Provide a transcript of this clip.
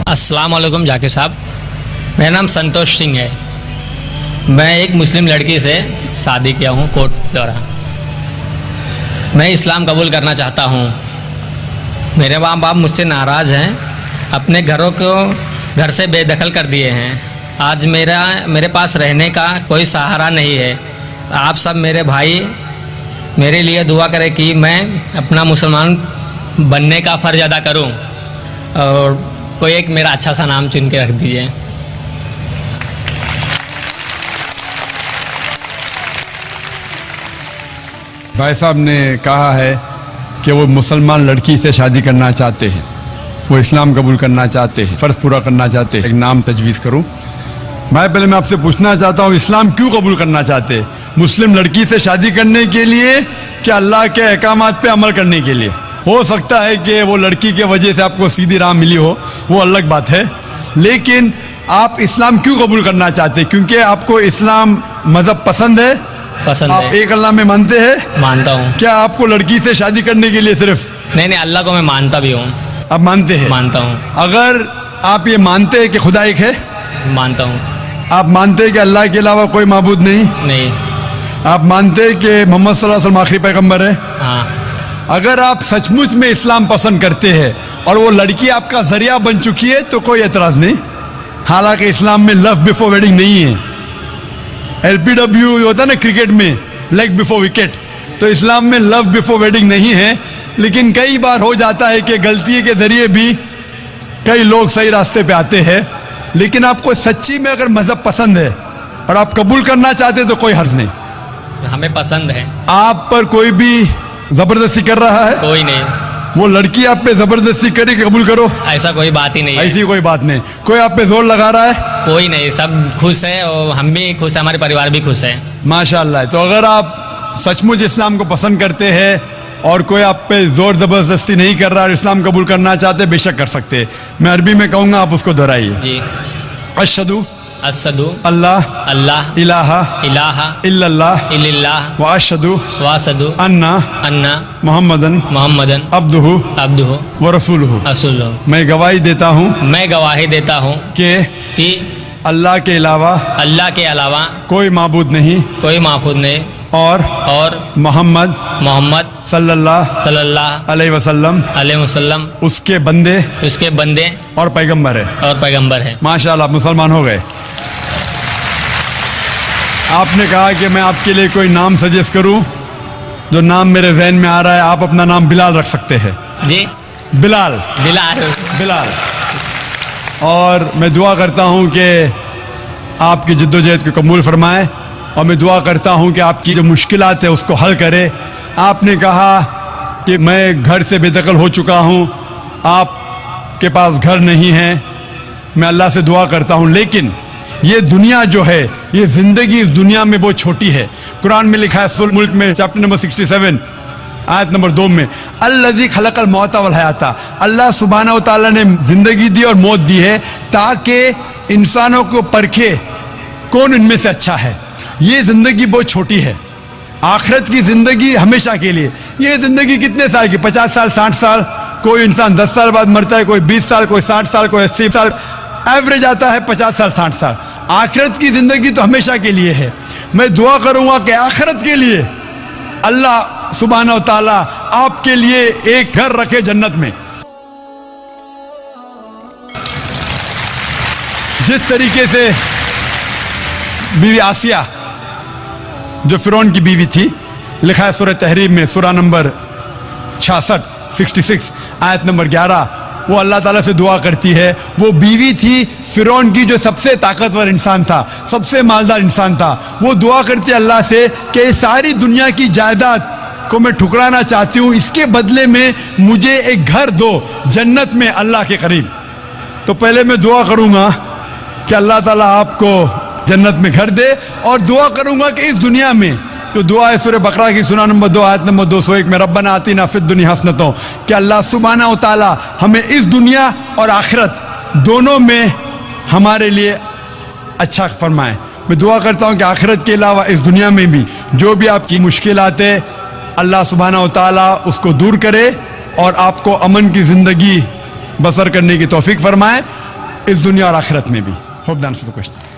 السلام علیکم ذاکر صاحب، میرا نام سنتوش سنگھ ہے۔ میں ایک مسلم لڑکی سے شادی کیا ہوں کوٹ دورہ۔ میں اسلام قبول کرنا چاہتا ہوں۔ میرے ماں باپ مجھ سے ناراض ہیں، اپنے گھروں کو گھر سے بے دخل کر دیے ہیں۔ آج میرے پاس رہنے کا کوئی سہارا نہیں ہے۔ آپ سب میرے بھائی میرے لیے دعا کریں کہ میں اپنا مسلمان بننے کا فرض ادا کروں، اور کوئی ایک میرا اچھا سا نام چن کے رکھ دیجیے۔ بھائی صاحب نے کہا ہے کہ وہ مسلمان لڑکی سے شادی کرنا چاہتے ہیں، وہ اسلام قبول کرنا چاہتے ہیں، فرض پورا کرنا چاہتے ہیں۔ ایک نام تجویز کروں۔ بھائی پہلے میں آپ سے پوچھنا چاہتا ہوں، اسلام کیوں قبول کرنا چاہتے ہیں؟ مسلم لڑکی سے شادی کرنے کے لیے کہ اللہ کے احکامات پہ عمل کرنے کے لیے؟ ہو سکتا ہے کہ وہ لڑکی کے وجہ سے آپ کو سیدھی راہ ملی ہو، وہ الگ بات ہے، لیکن آپ اسلام کیوں قبول کرنا چاہتے ہیں؟ کیونکہ آپ کو اسلام مذہب پسند ہے؟ پسند آپ ہے، ایک اللہ میں مانتے ہیں؟ مانتا ہوں۔ کیا آپ کو لڑکی سے شادی کرنے کے لیے صرف؟ نہیں، اللہ کو میں مانتا بھی ہوں۔ آپ مانتے ہیں؟ مانتا ہوں، اگر آپ یہ مانتے ہیں کہ خدا ایک ہے، مانتا ہوں۔ آپ مانتے ہیں کہ اللہ کے علاوہ کوئی معبود نہیں، نہیں، آپ مانتے ہیں کہ محمد صلی اللہ علیہ وسلم آخری پیغمبر ہے، ہاں، اگر آپ سچ مچ میں اسلام پسند کرتے ہیں اور وہ لڑکی آپ کا ذریعہ بن چکی ہے تو کوئی اعتراض نہیں۔ حالانکہ اسلام میں لو بفور ویڈنگ نہیں ہے۔ LBW ہوتا ہے نا کرکٹ میں، لیگ بفور وکٹ، تو اسلام میں لو بفور ویڈنگ نہیں ہے۔ لیکن کئی بار ہو جاتا ہے کہ غلطی کے ذریعے بھی کئی لوگ صحیح راستے پہ آتے ہیں۔ لیکن آپ کو سچی میں اگر مذہب پسند ہے اور آپ قبول کرنا چاہتے تو کوئی حرج نہیں۔ ہمیں پسند ہے، آپ پر کوئی بھی زبردستی کر رہا ہے؟ کوئی نہیں، وہ لڑکی آپ پہ زبردستی کرے کہ قبول کرو؟ ایسا کوئی بات ہی نہیں ہے، ایسی کوئی بات نہیں۔ کوئی آپ پہ زور لگا رہا ہے؟ کوئی نہیں، سب خوش ہے اور ہم بھی خوش ہیں، ہمارے پریوار بھی خوش ہے۔ ماشاء اللہ۔ تو اگر آپ سچ مچ اسلام کو پسند کرتے ہیں اور کوئی آپ پہ زور زبردستی نہیں کر رہا اور اسلام قبول کرنا چاہتے، بے شک کر سکتے ہیں۔ میں عربی میں کہوں گا، آپ اس کو دہرائیے۔ جی، اشہدو اشہدو اللہ اللہ الہ الہ الا اللہ الا اللہ واشہدو واشہدو ان ان محمدن محمدن عبدہ عبدہ ورسولہ۔ رسولہ۔ میں گواہی دیتا ہوں میں گواہی دیتا ہوں کہ کہ اللہ کے علاوہ اللہ کے علاوہ کوئی معبود نہیں، کوئی معبود نہیں، اور اور محمد محمد صلی اللہ صلی اللہ علیہ وسلم علیہ وسلم اس کے بندے اس کے بندے اور پیغمبر ہے۔ اور پیغمبر ہیں۔ ماشاءاللہ، آپ مسلمان ہو گئے۔ آپ نے کہا کہ میں آپ کے لیے کوئی نام سجیسٹ کروں، جو نام میرے ذہن میں آ رہا ہے۔ آپ اپنا نام بلال رکھ سکتے ہیں۔ جی، بلال، بلال۔ بلال۔ اور میں دعا کرتا ہوں کہ آپ کی جدوجہد کو قبول فرمائے، اور میں دعا کرتا ہوں کہ آپ کی جو مشکلات ہیں اس کو حل کرے۔ آپ نے کہا کہ میں گھر سے بے دخل ہو چکا ہوں، آپ کے پاس گھر نہیں ہے۔ میں اللہ سے دعا کرتا ہوں، لیکن یہ دنیا جو ہے، یہ زندگی اس دنیا میں بہت چھوٹی ہے۔ قرآن میں لکھا ہے سورۃ ملک میں چیپٹر نمبر 67 آیت نمبر 2 میں، الذی خلق الموت والحیات، اللہ سبحانہ و تعالیٰ نے زندگی دی اور موت دی ہے تاکہ انسانوں کو پرکھے کون ان میں سے اچھا ہے۔ یہ زندگی بہت چھوٹی ہے، آخرت کی زندگی ہمیشہ کے لیے۔ یہ زندگی کتنے سال کی؟ 50 سال، 60 سال، کوئی انسان 10 سال بعد مرتا ہے، کوئی 20 سال، کوئی 60 سال، کوئی 80 سال، ایوریج آتا ہے 50 سال، 60 سال۔ آخرت کی زندگی تو ہمیشہ کے لیے ہے۔ میں دعا کروں گا کہ آخرت کے لیے اللہ سبحانہ و تعالیٰ آپ کے لیے ایک گھر رکھے جنت میں۔ جس طریقے سے بیوی آسیہ جو فرعون کی بیوی تھی، لکھا ہے سورہ تحریم میں سورہ نمبر 66 آیت نمبر 11، وہ اللہ تعالیٰ سے دعا کرتی ہے۔ وہ بیوی تھی فرعون کی جو سب سے طاقتور انسان تھا، سب سے مالدار انسان تھا۔ وہ دعا کرتی ہے اللہ سے کہ اس ساری دنیا کی جائیداد کو میں ٹھکرانا چاہتی ہوں، اس کے بدلے میں مجھے ایک گھر دو جنت میں اللہ کے قریب۔ تو پہلے میں دعا کروں گا کہ اللہ تعالیٰ آپ کو جنت میں گھر دے، اور دعا کروں گا کہ اس دنیا میں جو دعا ہے سورہ بقرہ کی سورہ نمبر 2 آیت نمبر 201 میں، ربنا آتینا فی الدنیا حسنۃ، کہ اللہ سبحانہ و تعالیٰ ہمیں اس دنیا اور آخرت دونوں میں ہمارے لیے اچھا فرمائے۔ میں دعا کرتا ہوں کہ آخرت کے علاوہ اس دنیا میں بھی جو بھی آپ کی مشکلات ہے، اللہ سبحانہ و تعالیٰ اس کو دور کرے اور آپ کو امن کی زندگی بسر کرنے کی توفیق فرمائے۔ اس دنیا اور آخرت میں بھی. Hope that answers the question.